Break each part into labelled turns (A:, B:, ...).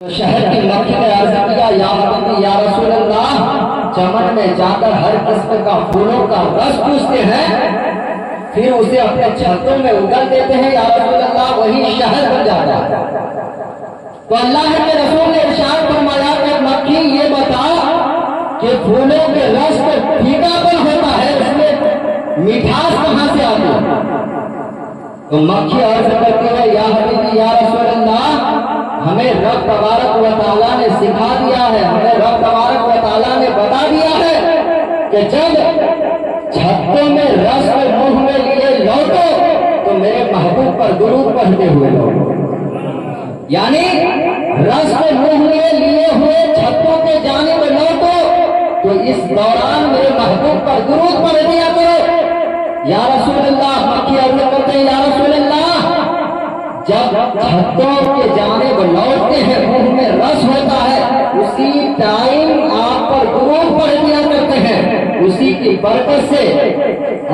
A: شہر کی مکھی نے عرض کیا یا حبیبی یا رسول اللہ، چمن میں جا کر ہر قسم کا پھولوں کا رس چوستے ہیں، پھر اسے اپنے چھتوں میں اگل دیتے ہیں، یا رسول اللہ وہی شہر بن جاتا ہے۔ تو اللہ کے رسول نے ارشاد فرمایا کہ مکھی یہ بتا کہ پھولوں کے رس کو پھیکا پن ہوتا ہے، اس میں مٹھاس کہاں سے آتی ہے؟ تو مکھی عرض کرتی ہے یا حبیبی یا رسول اللہ، ہمیں رب تبارک و تعالیٰ نے سکھا دیا ہے، ہمیں رب تبارک و تعالیٰ نے بتا دیا ہے کہ جب چھتوں میں رس کو منہ میں لیے لوٹو تو میرے محبوب پر درود پڑھتے ہوئے لوٹو، یعنی رس کو منہ میں لیے ہوئے چھتوں کے جانب لوٹو تو اس دوران میرے محبوب پر درود پڑھ دیا کرو۔ یا رسول اللہ، مکھی عرض کرتے ہیں یا رسول اللہ، جب چھتوں کے جانب لوٹتے ہیں منہ میں رس ہوتا ہے، اسی ٹائم آپ پر درود پڑھ دیا کرتے ہیں، اسی کی برکت سے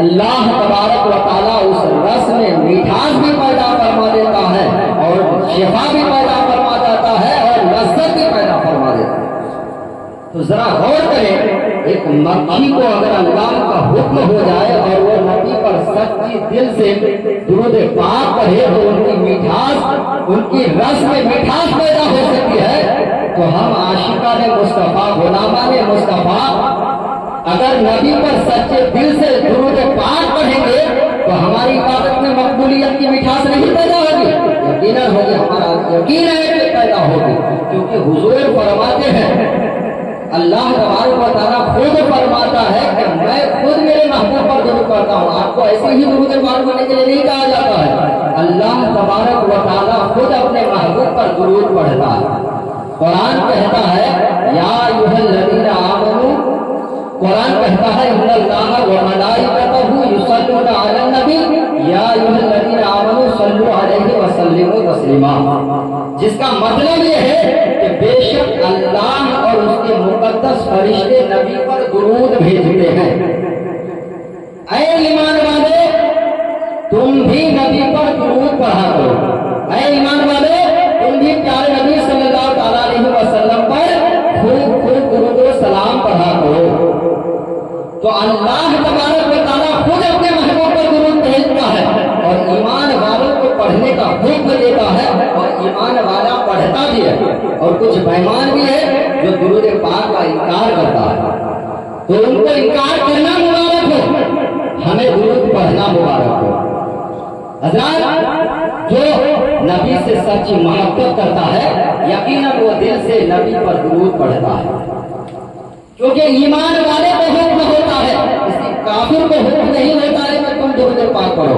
A: اللہ تبارک و تعالیٰ اس رس میں مٹھاس بھی پیدا فرما دیتا ہے اور شفا بھی پیدا فرما دیتا ہے اور لذت بھی پیدا فرما دیتا ہے۔ تو ذرا غور کریں، ایک مکھی کو اگر اللہ کا حکم ہو جائے اور وہ نبی پر سچی دل سے درود پاک پڑھے تو ان کی مٹھاس، ان کی رس میں مٹھاس پیدا ہو سکتی ہے، تو ہم عاشقان مصطفیٰ، غلامان مصطفیٰ اگر نبی پر سچے دل سے درود پاک پڑھیں گے تو ہماری عبادت میں مقبولیت کی مٹھاس نہیں پیدا ہوگی؟ یقیناً ہوگی، ہمارا یقین ہے کہ پیدا ہوگی، کیونکہ حضور فرماتے ہیں، اللہ تبارک و تعالیٰ خود فرماتا ہے کہ میں خود میرے محبوب پر درود پڑھتا ہوں۔ آپ کو ایسے ہی درود پاک پڑھنے کے لیے نہیں کہا جاتا ہے، اللہ تبارک و تعالیٰ خود اپنے محبوب پر درود پڑھتا ہے۔ قرآن کہتا ہے یا ایھا الذین آمنوا، قرآن کہتا ہے ان اللہ وملائکتہ یصلون علی النبی یا ایھا الذین آمنوا صلوا علیہ وسلموا تسلیما، جس کا مطلب یہ ہے کہ بے شک اللہ اور اس کے مقدس فرشتے نبی پر درود بھیجتے ہیں۔ اے ایمان والے، تم بھی نبی پر درود پڑھا کرو، اے ایمان والے تم بھی پیارے نبی صلی اللہ تعالیٰ علیہ وسلم پر خوب خوب درود و سلام پڑھا کرو۔ تو اللہ تبارک و تعالیٰ خود اپنے محبوب پر درود بھیجتا ہے اور ایمان والوں کو پڑھنے کا حکم دیتا ہے، اور ایمان والا پڑھتا بھی ہے، اور کچھ بیمان بھی ہے جو درود پاک کا انکار کرتا ہے، تو ان کو انکار کرنا مبارک ہو، ہمیں درود پڑھنا مبارک ہو۔ حضرات، جو نبی سے سچی محبت کرتا ہے یقیناً وہ دل سے نبی پر درود پڑھتا ہے، کیونکہ ایمان والے کو حکم ہوتا ہے، کسی کافر کو حکم نہیں ہوتا ہے کہ تم درود پاک پڑھو،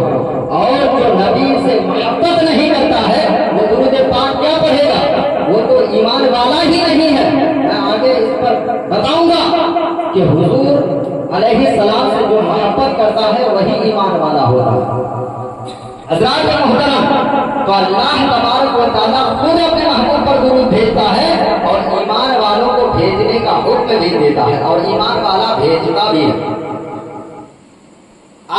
A: اور جو نبی سے محبت نہیں کرتا ہے وہ درود پاک کیا پڑھے گا؟ وہ تو ایمان والا ہی نہیں ہے۔ میں آگے اس پر بتاؤں گا کہ حضور علیہ السلام سے جو محبت کرتا ہے وہی ایمان والا ہوتا ہے۔ حضرات محترم، تو اللہ تبارک و تعالیٰ خود اپنے محبوب پر درود بھیجتا ہے اور ایمان والوں کو بھیجنے کا حکم بھی دیتا ہے، اور ایمان والا بھیجتا بھی ہے۔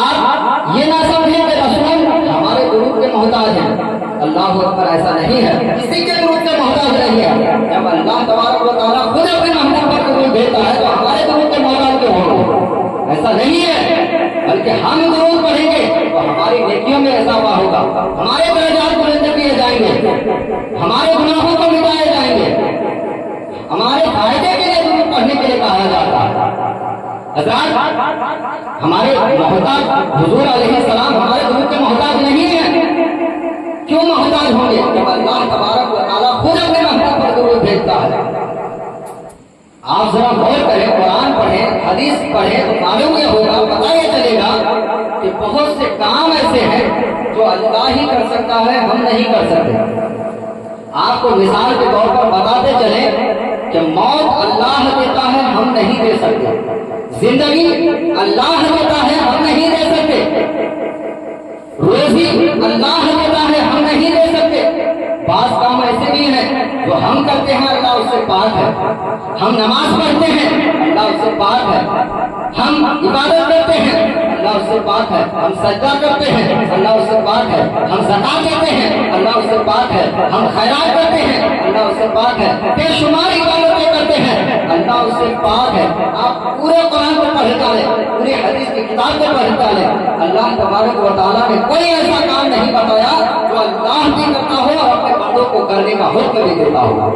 A: آپ یہ نہ سمجھیں کہ رسول ہمارے درود کے محتاج ہیں، اللہ اکبر، ایسا نہیں ہے، کسی کے درود کے محتاج نہیں ہے۔ جب اللہ تبارک و تعالیٰ خود اپنے محبوب پر درود بھیجتا ہے تو ہمارے درود کے محتاج کیوں ہوں گے؟ ایسا نہیں ہے، بلکہ ہم درود پڑھیں گے تو ہماری نیکیوں میں اضافہ ہوگا، ہمارے درجات بلند کیے جائیں گے، ہمارے گناہوں کو مٹائے جائیں گے، ہمارے فائدے کے لیے درود پڑھنے کے لیے کہا جاتا ہے۔ حضرات، ہمارے محتاج حضور علیہ السلام ہمارے درود کے محتاج نہیں ہیں، کیوں محتاج ہوں گے؟ جب اللہ تبارک و تعالیٰ خود اپنے محبوب پر درود بھیجتا ہے۔ آپ ذرا غور کریں، قرآن پڑھیں، حدیث پڑھیں تو معلوم یہ ہوگا، پتہ یہ چلے گا کہ بہت سے کام ایسے ہیں جو اللہ ہی کر سکتا ہے، ہم نہیں کر سکتے۔ آپ کو مثال کے طور پر بتاتے چلیں کہ موت اللہ دیتا ہے، ہم نہیں دے سکتے، زندگی اللہ دیتا ہے، ہم نہیں دے سکتے، روزی اللہ دیتا ہے، ہم نہیں دے سکتے۔ بعض کام ایسے بھی ہیں جو ہم کرتے ہیں، اللہ اس سے پاک ہے، ہم نماز پڑھتے ہیں، اللہ اس سے پاک ہے، ہم عبادت کرتے ہیں، اللہ اللہ اس سے پاک ہے. ہم سجدہ کرتے ہیں, اللہ اس سے پاک ہے. ہم زکات دیتے ہیں, اللہ اس سے پاک ہے. ہم خیرات کرتے ہیں, اللہ اس سے پاک ہے. بے شمار عبادتیں کرتے ہیں, اللہ اس سے پاک ہے. آپ پورے قرآن کو پڑھ ڈالیں, پوری حدیث کی کتاب کو پڑھ ڈالیں, اللہ تبارک و تعالیٰ نے کوئی ایسا کام نہیں بتایا جو اللہ بھی کرتا ہو اور اپنے بندوں کو کرنے کا حکم بھی دیتا ہو.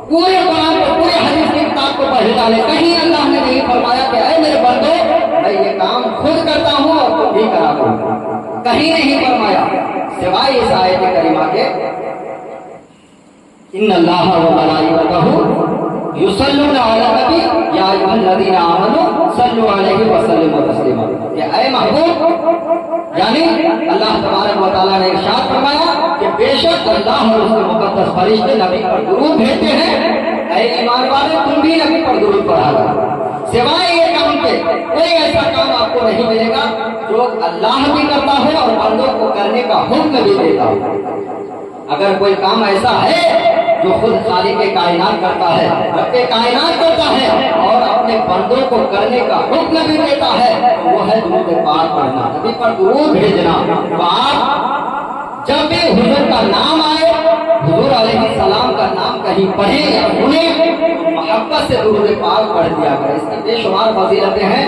A: پورے قرآن کو, پورے حدیث کی کتاب کو پڑھ ڈالیں, کہیں اللہ نے نہیں فرمایا کہ اے میرے بندو میں یہ کام خود کرتا ہوں اور تم بھی کرا کرو, کہیں نہیں فرمایا سوائے اس آیت کریمہ کے ان اللہ و ملائکتہ یصلون علی النبی یا ایھا الذین آمنوا صلوا علیہ وسلموا تسلیما. کہ اے محبوب, یعنی اللہ تبارک و تعالیٰ نے ارشاد فرمایا کہ بے شک اللہ اور اس کے مقدس فرشتے نبی پر درود بھیجتے ہیں. اے ایمان والے تم بھی نبی پر درود پڑھا کرو. سوائے یہ کام کے کوئی ایسا کام آپ کو نہیں ملے گا جو اللہ بھی کرتا ہو اور بندوں کو کرنے کا حکم بھی دیتا ہو. اگر کوئی کام ایسا ہے جو خود خالق کائنات کرتا ہے, رب کائنات کرتا ہے اور اپنے بندوں کو کرنے کا حکم بھی دیتا ہے, وہ ہے درود پاک پڑھنا, نبی پر درود بھیجنا. تو آپ جب بھی حضور کا نام آئے, حضور علیہ السلام کا نام کہیں پڑھیں یا سنیں, محبت سے درود پاک پڑھ دیا کریں. اس کی بے شمار فضیلتیں ہیں.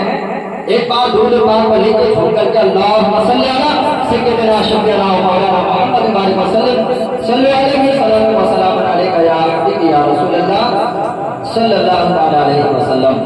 A: ایک بار درود پاک پڑھ لیجیے, چھوڑ کر کے اللہم صلی علی سیدنا شفیعنا و مولانا محمد وعلیہ وسلم صلی علیہ وسلم و سلام علیکہ یا عبدی یا رسول اللہ صلی اللہ علیہ وسلم.